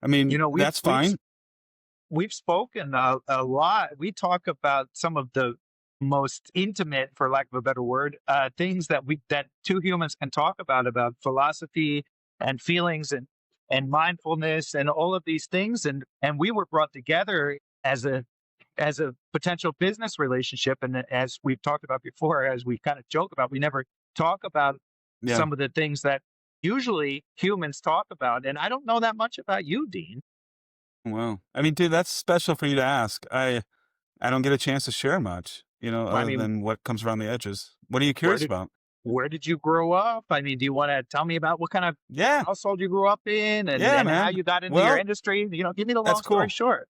I mean, You know, that's fine. we've spoken a lot. We talk about some of the most intimate, for lack of a better word, things that two humans can talk about philosophy and feelings and mindfulness and all of these things. And we were brought together as a potential business relationship. And as we've talked about before, as we kind of joke about, we never talk about Yeah. some of the things that usually humans talk about. And I don't know that much about you, Dean. Wow. I mean, dude, that's special for you to ask. I don't get a chance to share much, I other mean, than what comes around the edges. What are you where curious did about? where did you grow up? I mean, do you want to tell me about what kind of Yeah. household you grew up in Yeah, and how man. you got into your Well, industry? You know, give me the that's long story cool. short.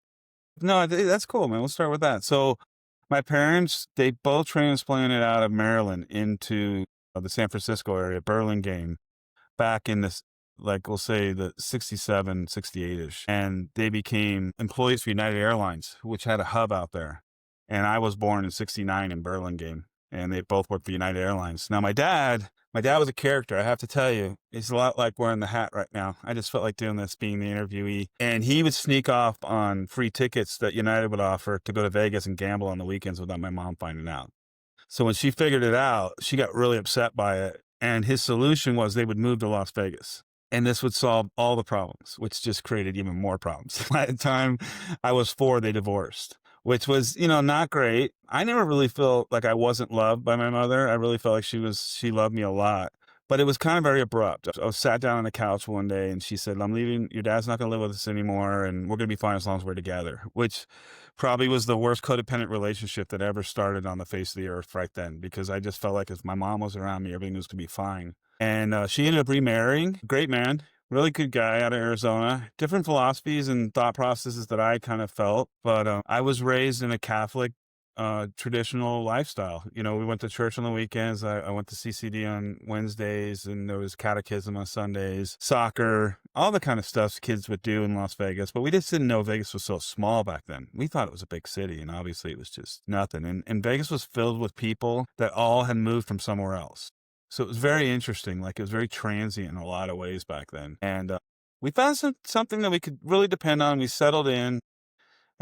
No, that's cool, man. We'll start with that. So, my parents, they both transplanted out of Maryland into the San Francisco area, Burlingame, back in this, like, we'll say the 67, 68 ish. And they became employees for United Airlines, which had a hub out there. And I was born in 69 in Burlingame, and they both worked for United Airlines. Now, my dad was a character. I have to tell you, he's a lot like wearing the hat right now. I just felt like doing this, being the interviewee. And he would sneak off on free tickets that United would offer to go to Vegas and gamble on the weekends without my mom finding out. So when she figured it out, she got really upset by it. And his solution was they would move to Las Vegas. And this would solve all the problems, which just created even more problems. By the time I was 4, they divorced, which was, not great. I never really felt like I wasn't loved by my mother. I really felt like she loved me a lot. But it was kind of very abrupt. I was sat down on the couch one day and she said, I'm leaving. Your dad's not going to live with us anymore. And we're going to be fine as long as we're together, which probably was the worst codependent relationship that ever started on the face of the earth right then, because I just felt like if my mom was around me, everything was going to be fine. And she ended up remarrying. Great man, really good guy out of Arizona. Different philosophies and thought processes that I kind of felt. But I was raised in a Catholic traditional lifestyle. We went to church on the weekends. I went to CCD on Wednesdays, and there was catechism on Sundays, soccer, all the kind of stuff kids would do in Las Vegas. But we just didn't know Vegas was so small back then. We thought it was a big city, and obviously it was just nothing. And Vegas was filled with people that all had moved from somewhere else. So it was very interesting. Like, it was very transient in a lot of ways back then. And we found something that we could really depend on. We settled in.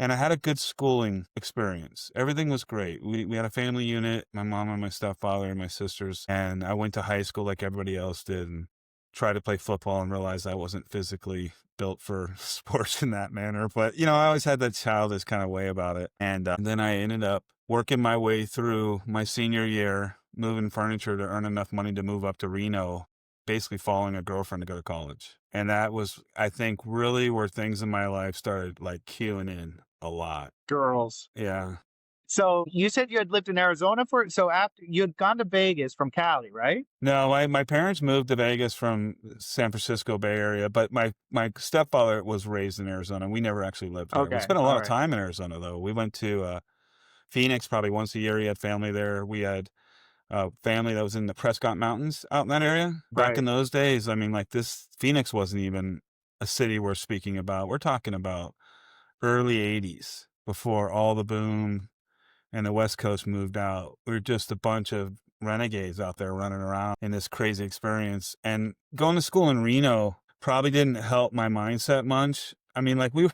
And I had a good schooling experience. Everything was great. We had a family unit, my mom and my stepfather and my sisters. And I went to high school like everybody else did and tried to play football and realized I wasn't physically built for sports in that manner. But, I always had that childish kind of way about it. And then I ended up working my way through my senior year, moving furniture to earn enough money to move up to Reno, basically following a girlfriend to go to college. And that was, I think, really where things in my life started like queuing in a lot. Girls. Yeah. So you said you had lived in Arizona so after you had gone to Vegas from Cali, right? No, my parents moved to Vegas from San Francisco Bay Area, but my stepfather was raised in Arizona. We never actually lived there. We Okay. spent a lot All of right. time in Arizona, though. We went to Phoenix probably once a year. He had family there. We had family that was in the Prescott Mountains out in that area. Back Right. in those days, I mean, like, this Phoenix wasn't even a city we're speaking about. We're talking about early 80s, before all the boom and the West Coast moved out. We were just a bunch of renegades out there running around in this crazy experience. And going to school in Reno probably didn't help my mindset much. I mean, like, we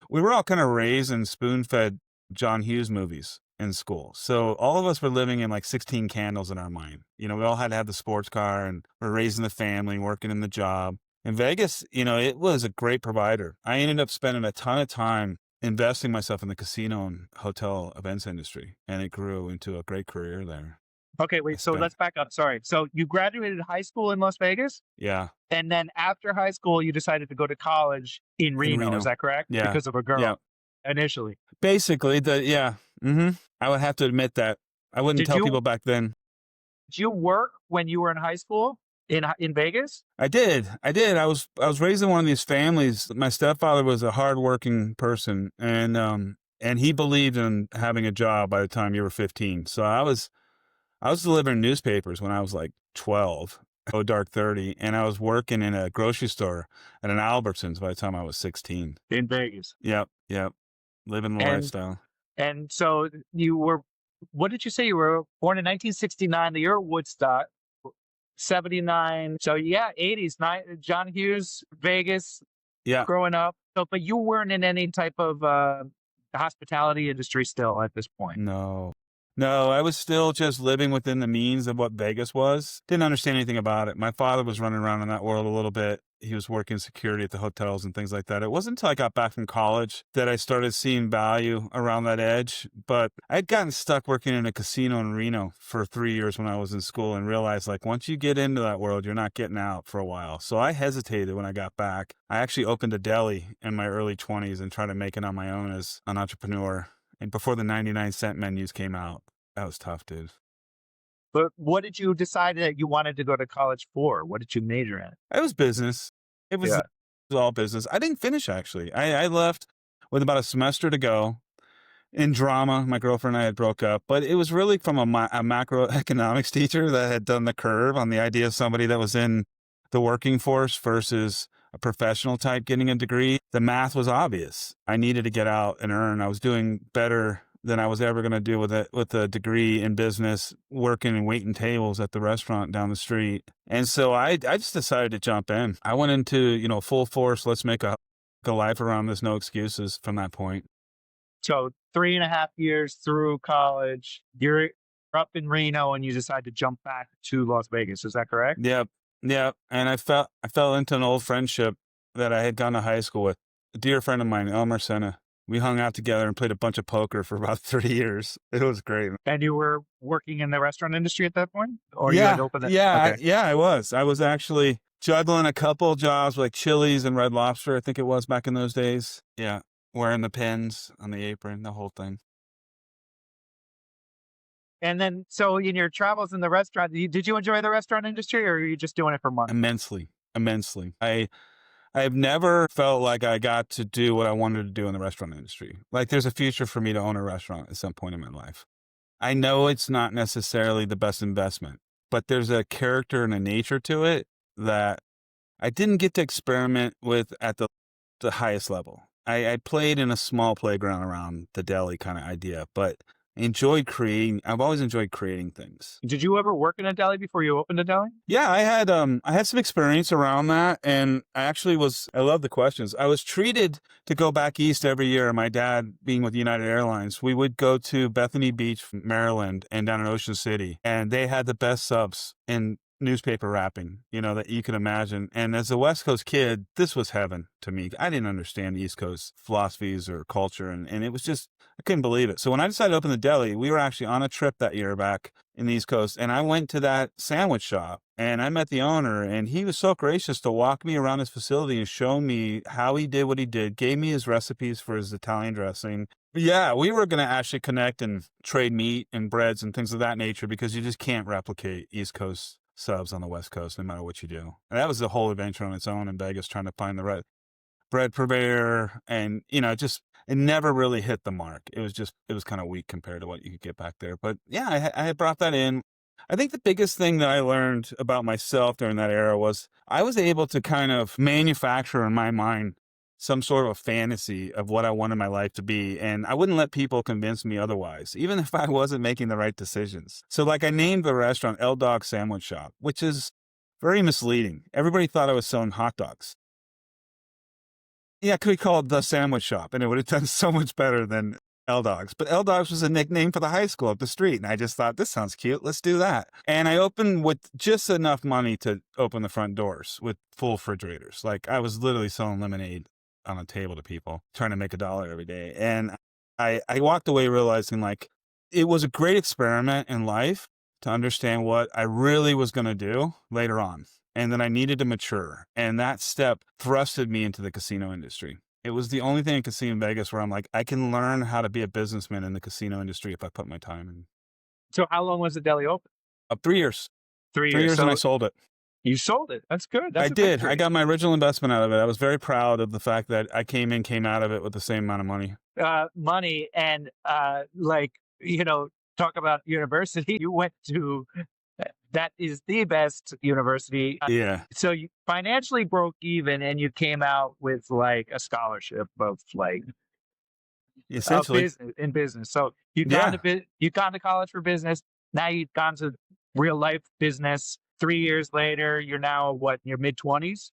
were all kind of raised and spoon-fed John Hughes movies in school. So all of us were living in like 16 candles in our mind. We all had to have the sports car, and we're raising the family, working in the job. In Vegas, it was a great provider. I ended up spending a ton of time investing myself in the casino and hotel events industry, and it grew into a great career there. Okay, I wait. So spent, let's back up. Sorry. So you graduated high school in Las Vegas, yeah, and then after high school, you decided to go to college in in Reno. Is Reno. that correct? Yeah, Because of a yeah. girl initially. Basically, yeah. I would have to admit that. I wouldn't Did tell you people back then. did you work when you were in high school in Vegas? I did. I was raised in one of these families. My stepfather was a hardworking person, and he believed in having a job by the time you were 15. So I was delivering newspapers when I was like 12, oh dark 30, and I was working in a grocery store at an Albertsons by the time I was 16. In Vegas. Yep, yep, living the And lifestyle. and so you were what did you say you were born in 1969, the year of Woodstock, 79. So yeah, 80s, John Hughes, Vegas. Yeah. growing up. So, but you weren't in any type of hospitality industry still at this point. No. No, I was still just living within the means of what Vegas was. Didn't understand anything about it. My father was running around in that world a little bit. He was working security at the hotels and things like that. It wasn't until I got back from college that I started seeing value around that edge. But I'd gotten stuck working in a casino in Reno for 3 years when I was in school and realized like once you get into that world, you're not getting out for a while. So I hesitated when I got back. I actually opened a deli in my early 20s and tried to make it on my own as an entrepreneur. And before the 99-cent menus came out, that was tough, dude. But what did you decide that you wanted to go to college for? What did you major in? It was business. It Yeah. was all business. I didn't finish actually. I left with about a semester to go in drama. My girlfriend and I had broke up, but it was really from a macroeconomics teacher that had done the curve on the idea of somebody that was in the working force versus a professional type getting a degree. The math was obvious. I needed to get out and earn. I was doing better than I was ever going to do with a degree in business, working and waiting tables at the restaurant down the street. And so I just decided to jump in. I went into, full force. Let's make a life around this. No excuses from that point. So 3.5 years through college, you're up in Reno and you decide to jump back to Las Vegas. Is that correct? Yep. Yep. And I fell into an old friendship that I had gone to high school with. A dear friend of mine, Elmer Senna. We hung out together and played a bunch of poker for about 30 years. It was great. And you were working in the restaurant industry at that point? Or you had Yeah. opened it? Yeah. Okay. Yeah, I was. I was actually juggling a couple jobs like Chili's and Red Lobster, I think it was back in those days. Yeah. Wearing the pins on the apron, the whole thing. And then, so in your travels in the restaurant, did you enjoy the restaurant industry or are you just doing it for money? Immensely. Immensely. I've never felt like I got to do what I wanted to do in the restaurant industry. Like there's a future for me to own a restaurant at some point in my life. I know it's not necessarily the best investment, but there's a character and a nature to it that I didn't get to experiment with at the highest level. I played in a small playground around the deli kind of idea, but I've always enjoyed creating things. Did you ever work in a deli before you opened a deli? Yeah, I had some experience around that, and I love the questions. I was treated to go back east every year. My dad being with United Airlines, we would go to Bethany Beach, Maryland, and down in Ocean City, and they had the best subs in newspaper wrapping, that you can imagine. And as a West Coast kid, this was heaven to me. I didn't understand East Coast philosophies or culture, and it was just I couldn't believe it. So when I decided to open the deli, we were actually on a trip that year back in the East Coast, and I went to that sandwich shop and I met the owner, and he was so gracious to walk me around his facility and show me how he did what he did, gave me his recipes for his Italian dressing. Yeah, we were going to actually connect and trade meat and breads and things of that nature because you just can't replicate East Coast subs on the West Coast no matter what you do. And that was a whole adventure on its own in Vegas trying to find the right bread purveyor, and it never really hit the mark. It was kind of weak compared to what you could get back there. But yeah, I had brought that in. I think the biggest thing that I learned about myself during that era was I was able to kind of manufacture in my mind some sort of a fantasy of what I wanted my life to be. And I wouldn't let people convince me otherwise, even if I wasn't making the right decisions. So like I named the restaurant L Dog Sandwich Shop, which is very misleading. Everybody thought I was selling hot dogs. Yeah, could we call it the sandwich shop? And it would have done so much better than L Dogs. But L Dogs was a nickname for the high school up the street. And I just thought, this sounds cute. Let's do that. And I opened with just enough money to open the front doors with full refrigerators. Like I was literally selling lemonade on a table to people, trying to make $1 every day. And I walked away realizing like it was a great experiment in life to understand what I really was going to do later on. And then I needed to mature. And that step thrusted me into the casino industry. It was the only thing in Casino Vegas where I'm like, I can learn how to be a businessman in the casino industry if I put my time in. So how long was the deli open? 3 years. 3 years. 3 years and I So sold it. you sold it. That's good. I That's a did. I victory. got my original investment out of it. I was very proud of the fact that I came out of it with the same amount of money. Money and talk about university. You went to that is the best university. Yeah, So you financially broke even and you came out with like a scholarship of like essentially. business. So Yeah. you'd gone to college for business. Now you've gone to real life business. 3 years later, you're now what, in your mid 20s?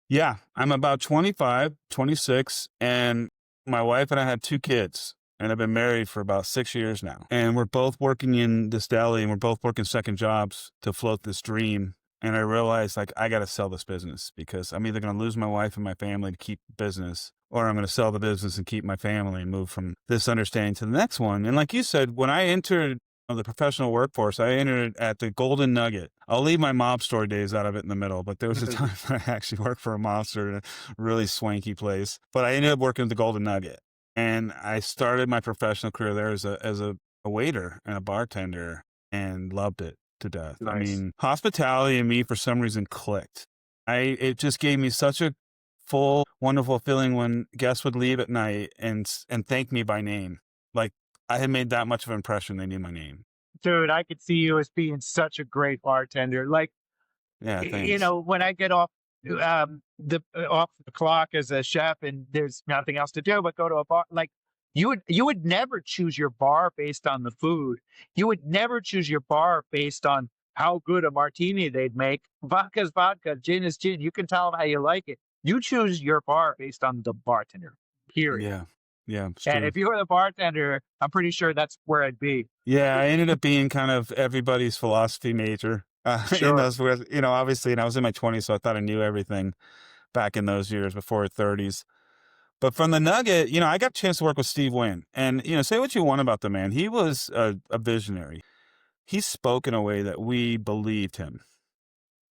Yeah, I'm about 25, 26, and my wife and I had 2 kids, and I've been married for about 6 years now. And we're both working in this deli, and we're both working second jobs to float this dream. And I realized, like, I gotta sell this business because I'm either gonna lose my wife and my family to keep business, or I'm gonna sell the business and keep my family and move from this understanding to the next one. And like you said, when I entered the professional workforce, I entered at the Golden Nugget. I'll leave my mob store days out of it in the middle, but there was a time when I actually worked for a mobster in a really swanky place. But I ended up working at the Golden Nugget, and I started my professional career there as a waiter and a bartender, and loved it to death. I Nice. mean, hospitality and me for some reason clicked. I It just gave me such a full, wonderful feeling when guests would leave at night and thank me by name. Like I had made that much of an impression, they knew my name. Dude, I could see you as being such a great bartender. Like, Yeah, thanks. when I get off the clock as a chef and there's nothing else to do but go to a bar, like you would never choose your bar based on the food. You would never choose your bar based on how good a martini they'd make. Vodka's vodka, gin is gin. You can tell them how you like it. You choose your bar based on the bartender, period. Yeah. Yeah, it's And true. if you were the bartender, I'm pretty sure that's where I'd be. Yeah, I ended up being kind of everybody's philosophy major, in Sure. those where, obviously, and I was in my 20s, so I thought I knew everything back in those years before 30s. But from the Nugget, I got a chance to work with Steve Wynn, and, say what you want about the man. He was a visionary. He spoke in a way that we believed him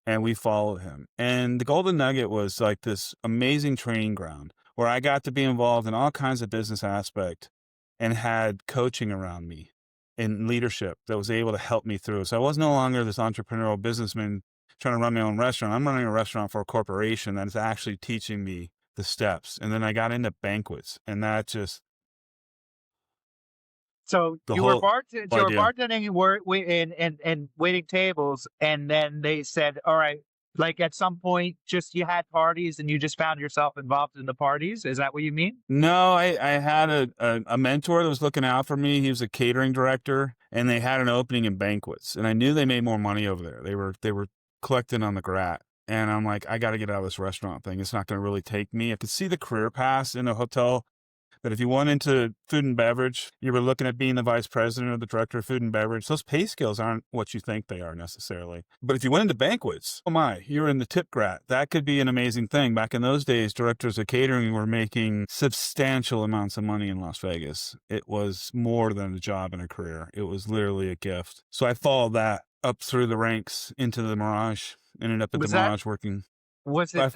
and we followed him. And the Golden Nugget was like this amazing training ground where I got to be involved in all kinds of business aspect and had coaching around me in leadership that was able to help me through. So I was no longer this entrepreneurial businessman trying to run my own restaurant. I'm running a restaurant for a corporation that's actually teaching me the steps. And then I got into banquets, and that just So the whole you were idea. bartending and and waiting tables, and then they said, "All right." Like at some point, just you had parties, and you just found yourself involved in the parties. Is that what you mean? No, I had a mentor that was looking out for me. He was a catering director, and they had an opening in banquets, and I knew they made more money over there. They were collecting on the grat, and I'm like, I got to get out of this restaurant thing. It's not going to really take me. I could see the career path in a hotel. But if you went into food and beverage, you were looking at being the vice president or the director of food and beverage. Those pay scales aren't what you think they are necessarily. But if you went into banquets, oh my, you're in the tip grat. That could be an amazing thing. Back in those days, directors of catering were making substantial amounts of money in Las Vegas. It was more than a job and a career. It was literally a gift. So I followed that up through the ranks into the Mirage. Ended up at the Was that Mirage working. was it I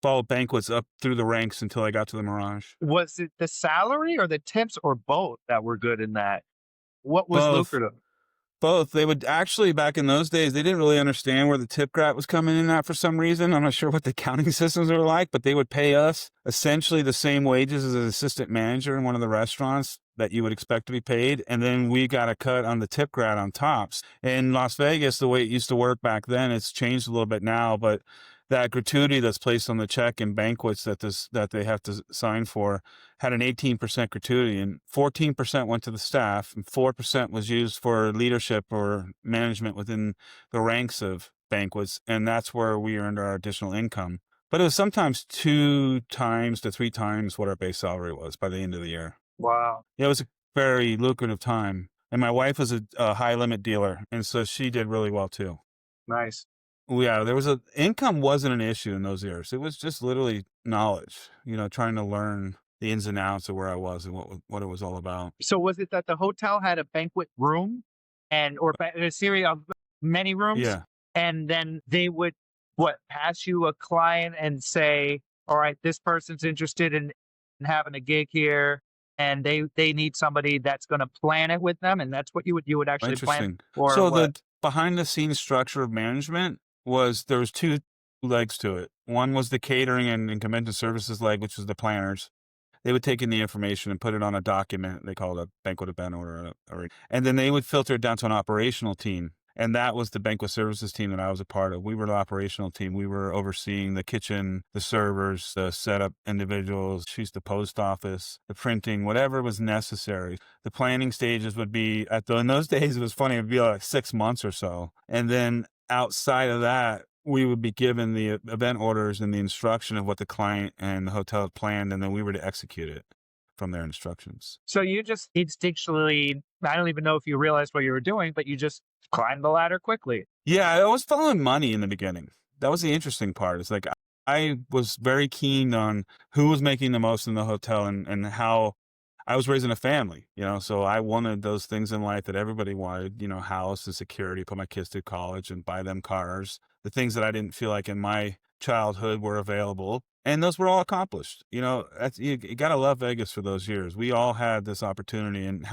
followed banquets up through the ranks until I got to the Mirage. the salary or the tips or both that were good in that? What was Both. lucrative? Both. They would actually, back in those days, they didn't really understand where the tip grat was coming in at for some reason. I'm not sure what the accounting systems were like, but they would pay us essentially the same wages as an assistant manager in one of the restaurants that you would expect to be paid. And then we got a cut on the tip grat on tops. In Las Vegas, the way it used to work back then, it's changed a little bit now, but that gratuity that's placed on the check in banquets that they have to sign for had an 18% gratuity, and 14% went to the staff, and 4% was used for leadership or management within the ranks of banquets. And that's where we earned our additional income. But it was sometimes 2 times to 3 times what our base salary was by the end of the year. Wow, Yeah, it was a very lucrative time. And my wife was a high limit dealer, and so she did really well too. nice. Yeah, there was income wasn't an issue in those years. It was just literally knowledge, trying to learn the ins and outs of where I was and what it was all about. So was it that the hotel had a banquet room a series of many rooms, Yeah, and then they would pass you a client and say, "All right, this person's interested in having a gig here, and they need somebody that's going to plan it with them," and that's what you would actually plan interesting. or So what? the behind the scenes structure of management was there was two legs to it. One was the catering and convention services leg, which was the planners. They would take in the information and put it on a document. They call it a banquet event and then they would filter it down to an operational team. And that was the banquet services team that I was a part of. We were the operational team. We were overseeing the kitchen, the servers, the setup individuals, she's the post office, the printing, whatever was necessary. The planning stages would be in those days, it was funny, it would be like 6 months or so. And then outside of that, we would be given the event orders and the instruction of what the client and the hotel had planned, and then we were to execute it from their instructions. So you just instinctually, I don't even know if you realized what you were doing, but you just climbed the ladder quickly. Yeah, I was following money in the beginning. That was the interesting part. It's like I was very keen on who was making the most in the hotel and how I was raising a family, so I wanted those things in life that everybody wanted, house and security, put my kids through college and buy them cars, the things that I didn't feel like in my childhood were available. And those were all accomplished. You got to love Vegas for those years. We all had this opportunity, and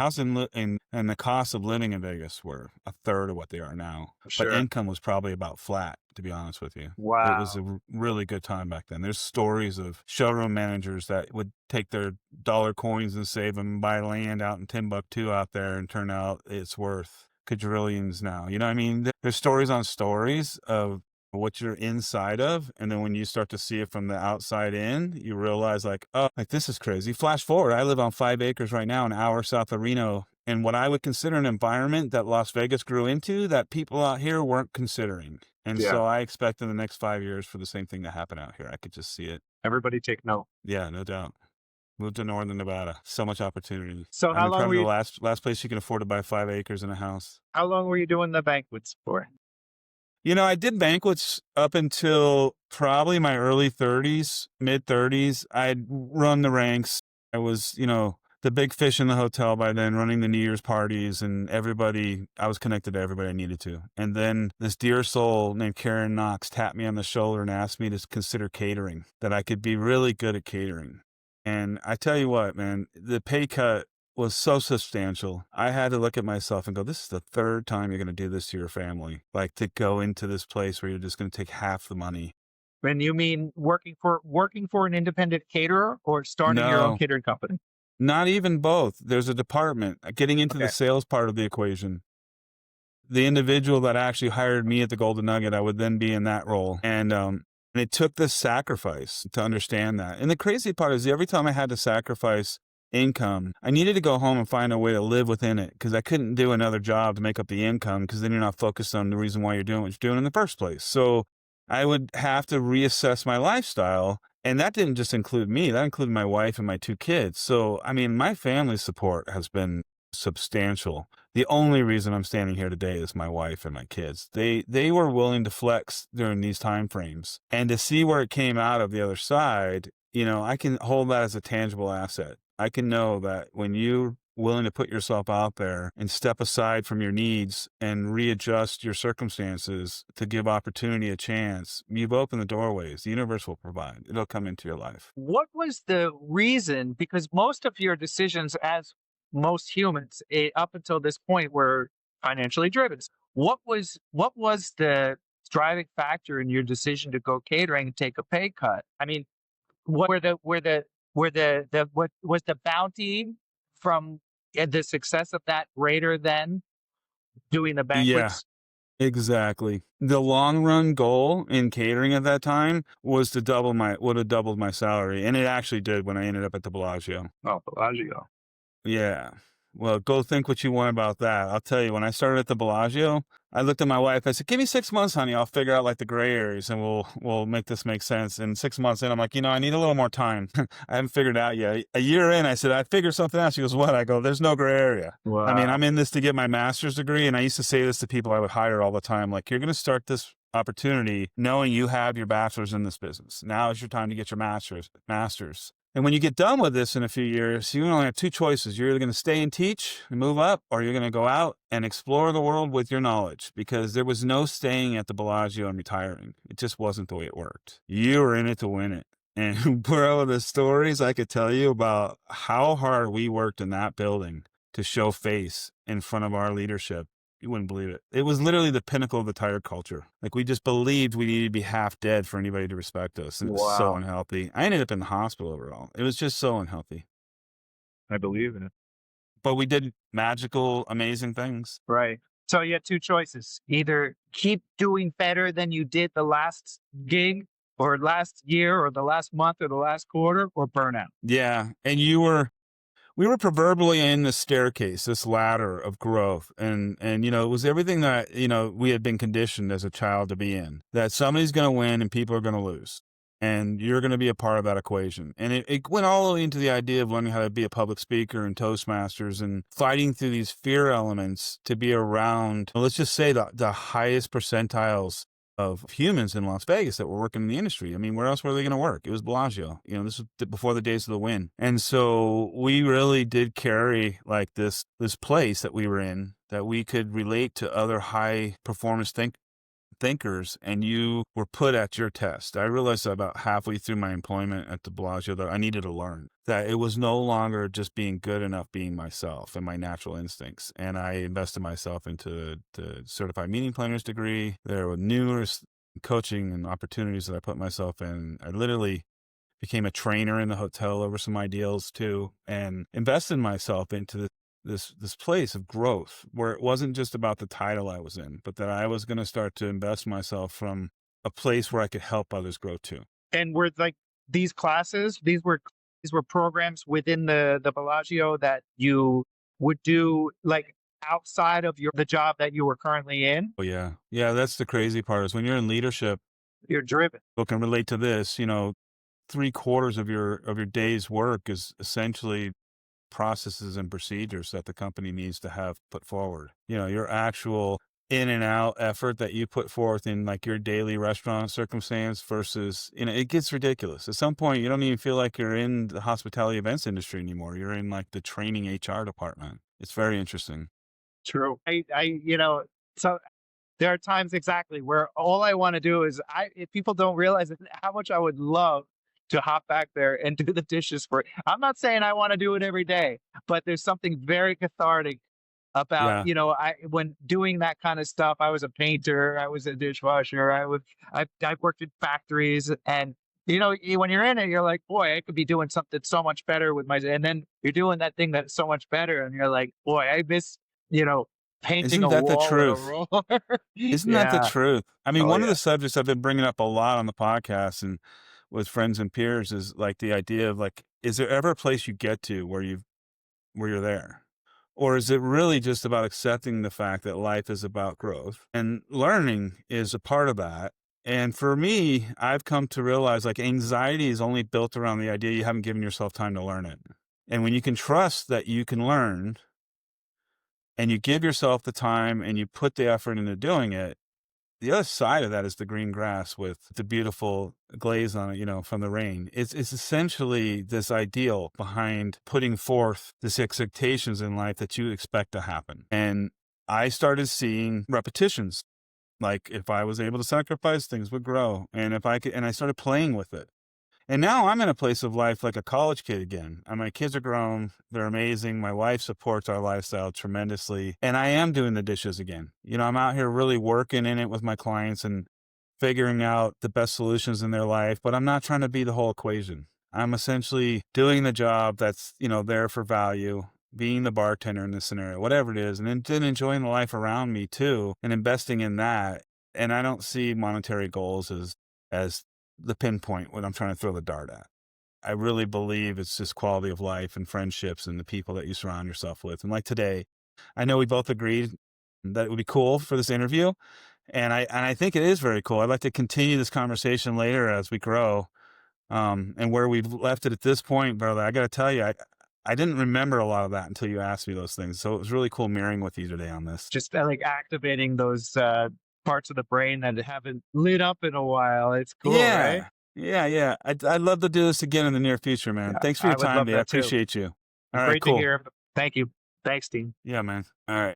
and the cost of living in Vegas were a third of what they are now. But Sure. income was probably about flat, to be honest with you. It was a Wow. really good time back then. There's stories of showroom managers that would take their dollar coins and save them and buy land out in Timbuktu out there, and turn out it's worth quadrillions now. You know what I mean? There's stories on stories of what you're inside of. And then when you start to see it from the outside in, you realize like, oh, like this is crazy. Flash forward. I live on 5 acres right now, an hour south of Reno, and what I would consider an environment that Las Vegas grew into that people out here weren't considering. And Yeah. so I expect in the next 5 years for the same thing to happen out here. I could just see it. Everybody take note. Yeah, no doubt. Moved to northern Nevada. So much opportunity. So I how mean, long were probably the you last place you can afford to buy 5 acres and a house. how long were you doing the banquets for? I did banquets up until probably my early 30s, mid 30s. I'd run the ranks. I was, the big fish in the hotel by then, running the New Year's parties, and I was connected to everybody I needed to. And then this dear soul named Karen Knox tapped me on the shoulder and asked me to consider catering, that I could be really good at catering. And I tell you what, man, the pay cut was so substantial. I had to look at myself and go, this is the third time you're going to do this to your family. Like, to go into this place where you're just going to take half the money. And you mean working for an independent caterer or starting your own No, catering company? not even both. There's a department getting into the Okay. sales part of the equation. The individual that actually hired me at the Golden Nugget, I would then be in that role. And it took this sacrifice to understand that. And the crazy part is every time I had to sacrifice income, I needed to go home and find a way to live within it, because I couldn't do another job to make up the income, because then you're not focused on the reason why you're doing what you're doing in the first place. So I would have to reassess my lifestyle. And that didn't just include me, that included my wife and my 2 kids. So, I mean, my family support has been substantial. The only reason I'm standing here today is my wife and my kids. They were willing to flex during these time frames, and to see where it came out of the other side, I can hold that as a tangible asset. I can know that when you're willing to put yourself out there and step aside from your needs and readjust your circumstances to give opportunity a chance, you've opened the doorways. The universe will provide. It'll come into your life. What was the reason? Because most of your decisions, as most humans, up until this point, were financially driven. What was the driving factor in your decision to go catering and take a pay cut? I mean, what were the what was the bounty from the success of that greater than doing the Yeah. banquets? Exactly. The long run goal in catering at that time was would have doubled my salary. And it actually did when I ended up at the Bellagio. Oh, Bellagio. Yeah. Well, go think what you want about that. I'll tell you, when I started at the Bellagio, I looked at my wife. I said, "Give me 6 months, honey. I'll figure out like the gray areas, and we'll make this make sense." And 6 months in, I'm like, I need a little more time. I haven't figured it out yet. A year in, I said, "I figured something out." She goes, "What?" I go, "There's no gray area." I mean, Wow. I'm in this to get my master's degree, and I used to say this to people I would hire all the time. Like, you're going to start this opportunity knowing you have your bachelor's in this business. Now is your time to get your master's. And when you get done with this in a few years, you only have two choices. You're either going to stay and teach and move up, or you're going to go out and explore the world with your knowledge, because there was no staying at the Bellagio and retiring. It just wasn't the way it worked. You were in it to win it. And bro, the stories I could tell you about how hard we worked in that building to show face in front of our leadership, you wouldn't believe it. It was literally the pinnacle of the tire culture. Like, we just believed we needed to be half dead for anybody to respect us. And it was so Wow. unhealthy. I ended up in the hospital overall. It was just so unhealthy. I believe in it. But we did magical, amazing things. Right. So you had two choices: either keep doing better than you did the last gig, or last year, or the last month, or the last quarter, or burn out. Yeah. And we were proverbially in the staircase, this ladder of growth. And, it was everything that, we had been conditioned as a child to be in, that somebody's going to win and people are going to lose. And you're going to be a part of that equation. And it went all the way into the idea of learning how to be a public speaker and Toastmasters and fighting through these fear elements to be around, let's just say the highest percentiles of humans in Las Vegas that were working in the industry. I mean, where else were they going to work? It was Bellagio. This was before the days of the Win. And so we really did carry like this place that we were in, that we could relate to other high performance thinkers, and you were put at your test. I realized about halfway through my employment at the Bellagio that I needed to learn that it was no longer just being good enough being myself and my natural instincts. And I invested myself into the certified meeting planners degree. There were numerous coaching and opportunities that I put myself in. I literally became a trainer in the hotel over some ideals too, and invested myself into this place of growth where it wasn't just about the title I was in, but that I was going to start to invest myself from a place where I could help others grow too. And were like these classes, these were programs within the Bellagio that you would do like outside of the job that you were currently in? Oh yeah. Yeah. That's the crazy part is when you're in leadership, You're driven. people can relate to this, 3/4 of your day's work is essentially processes and procedures that the company needs to have put forward. Your actual in and out effort that you put forth in like your daily restaurant circumstance versus, it gets ridiculous. At some point, you don't even feel like you're in the hospitality events industry anymore. You're in like the training HR department. It's very interesting. True. So there are times exactly where all I want to do is if people don't realize how much I would love to hop back there and do the dishes for it. I'm not saying I want to do it every day, but there's something very cathartic about, Yeah. I when doing that kind of stuff. I was a painter, I was a dishwasher, I've worked in factories, and when you're in it, you're like, boy, I could be doing something so much better with my, and then you're doing that thing that's so much better, and you're like, boy, I miss, you know, painting Isn't a that the wall with a truth? roller. Isn't that the Yeah. truth? I mean, Oh one of yeah. the subjects I've been bringing up a lot on the podcast and with friends and peers is like the idea of like, is there ever a place you get to where you're there? Or is it really just about accepting the fact that life is about growth and learning is a part of that? And for me, I've come to realize like anxiety is only built around the idea you haven't given yourself time to learn it. And when you can trust that you can learn and you give yourself the time and you put the effort into doing it, the other side of that is the green grass with the beautiful glaze on it, from the rain. It's essentially this ideal behind putting forth this expectations in life that you expect to happen. And I started seeing repetitions. Like if I was able to sacrifice, things would grow. And if I could, and I started playing with it. And now I'm in a place of life like a college kid again. And my kids are grown. They're amazing. My wife supports our lifestyle tremendously. And I am doing the dishes again. I'm out here really working in it with my clients and figuring out the best solutions in their life, but I'm not trying to be the whole equation. I'm essentially doing the job that's, there for value, being the bartender in this scenario, whatever it is, and then enjoying the life around me too and investing in that. And I don't see monetary goals as the pinpoint when I'm trying to throw the dart at. I really believe it's just quality of life and friendships and the people that you surround yourself with. And like today, I know we both agreed that it would be cool for this interview. And I think it is very cool. I'd like to continue this conversation later as we grow. And where we've left it at this point, brother, I got to tell you, I didn't remember a lot of that until you asked me those things. So it was really cool mirroring with you today on this. Just like activating those parts of the brain that haven't lit up in a while. It's cool, right? Yeah. Yeah. Yeah. I'd love to do this again in the near future, man. Yeah, Thanks for your I would time love today. I that too. appreciate you. All right. Great to Cool. hear. Thank you. Thanks, Dean. Yeah, man. All right.